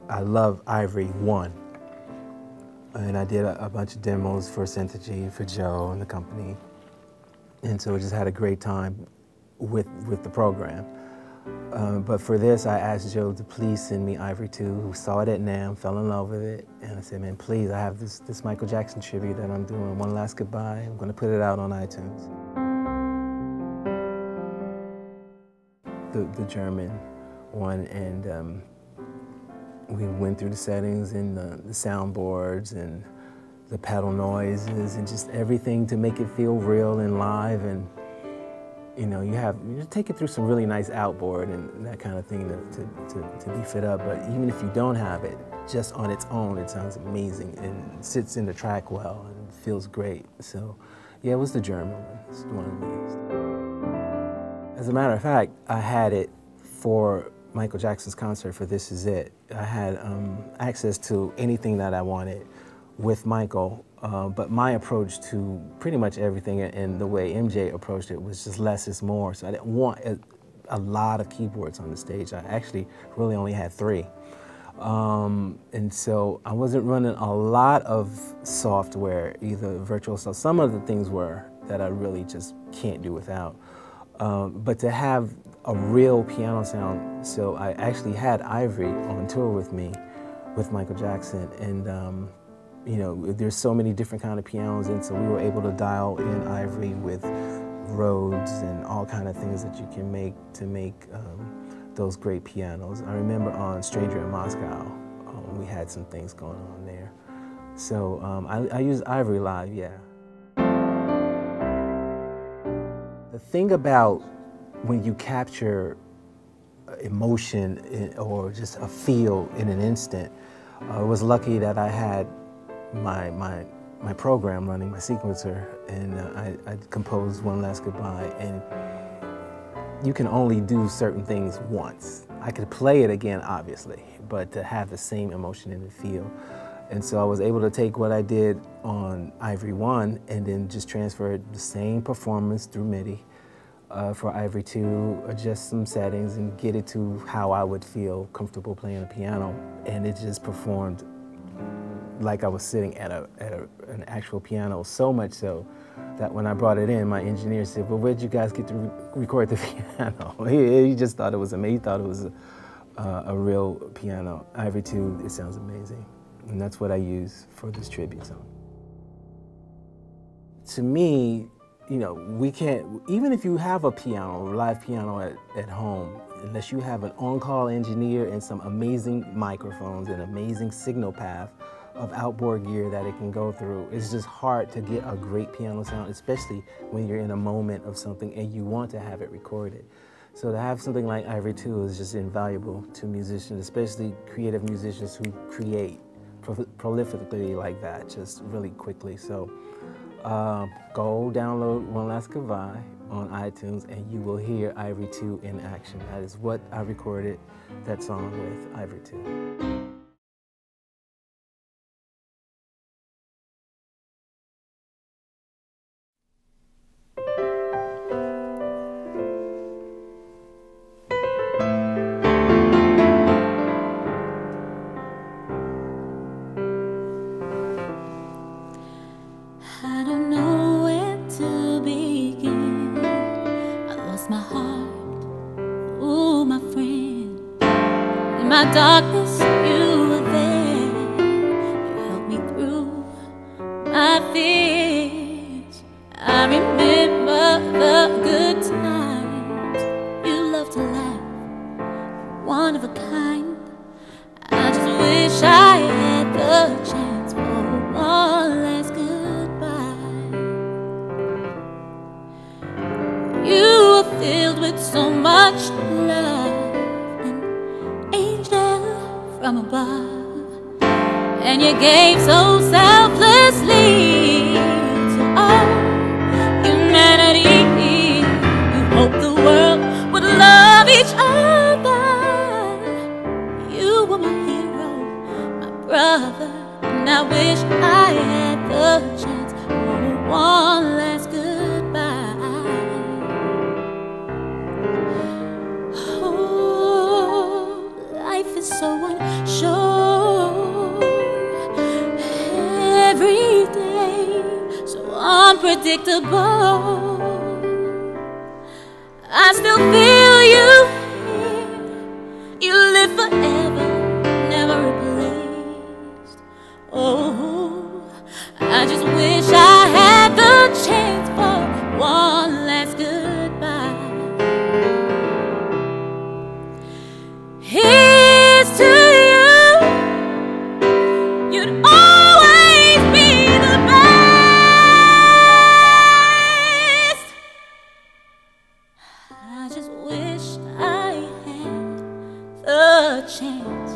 I love Ivory I. And I did a bunch of demos for Synthogy, for Joe and the company. And so I just had a great time with the program. But for this, I asked Joe to please send me Ivory II, who saw it at NAMM, fell in love with it. And I said, man, please, I have this Michael Jackson tribute that I'm doing, One Last Goodbye. I'm going to put it out on iTunes. The German one, and we went through the settings and the soundboards and the pedal noises and just everything to make it feel real and live. And you know, you take it through some really nice outboard and that kind of thing to beef it up. But even if you don't have it, just on its own, it sounds amazing and sits in the track well and feels great. So yeah, it was the German one. It's the one we used. As a matter of fact, I had it for Michael Jackson's concert for This Is It. I had access to anything that I wanted with Michael, but my approach to pretty much everything and the way MJ approached it was just less is more. So I didn't want a lot of keyboards on the stage. I actually really only had 3. And so I wasn't running a lot of software, either virtual stuff. Some of the things were that I really just can't do without. But to have a real piano sound, so I actually had Ivory on tour with me, with Michael Jackson, and you know, there's so many different kind of pianos, and so we were able to dial in Ivory with Rhodes and all kind of things that you can make to make those great pianos. I remember on Stranger in Moscow, we had some things going on there. So I use Ivory live, yeah. The thing about when you capture emotion or just a feel in an instant, I was lucky that I had my program running, my sequencer, and I composed One Last Goodbye, and you can only do certain things once. I could play it again, obviously, but to have the same emotion in the feel. And so I was able to take what I did on Ivory I and then just transfer the same performance through MIDI for Ivory II, adjust some settings and get it to how I would feel comfortable playing the piano. And it just performed like I was sitting at an actual piano, so much so that when I brought it in, my engineer said, well, where'd you guys get to record the piano? He just thought it was amazing. He thought it was a real piano. Ivory II, it sounds amazing. And that's what I use for this tribute song. To me, you know, we can't, even if you have a piano, a live piano at home, unless you have an on-call engineer and some amazing microphones and amazing signal path of outboard gear that it can go through, it's just hard to get a great piano sound, especially when you're in a moment of something and you want to have it recorded. So to have something like Ivory II is just invaluable to musicians, especially creative musicians who create prolifically like that, just really quickly. So go download One Last Goodbye on iTunes and you will hear Ivory II in action. That is what I recorded that song with, Ivory II. I don't know where to begin. I lost my heart, ooh, my friend. In my darkness, you were there. You helped me through my fears. I remember the good times. You loved to laugh, one of a kind. I just wish I had the chance for one last goodbye. You were filled with so much love, an angel from above, and you gave so selflessly to all humanity. You hoped the world would love each other. You were my hero, my brother, and I wish I had the chance for one last goodbye. Oh, life is so unsure. unpredictable. I still feel you here. You live forever, never replaced. Oh, I just wish I had the chance for one last goodbye. Here's to you. You'd always be the best. I just wish I had the chance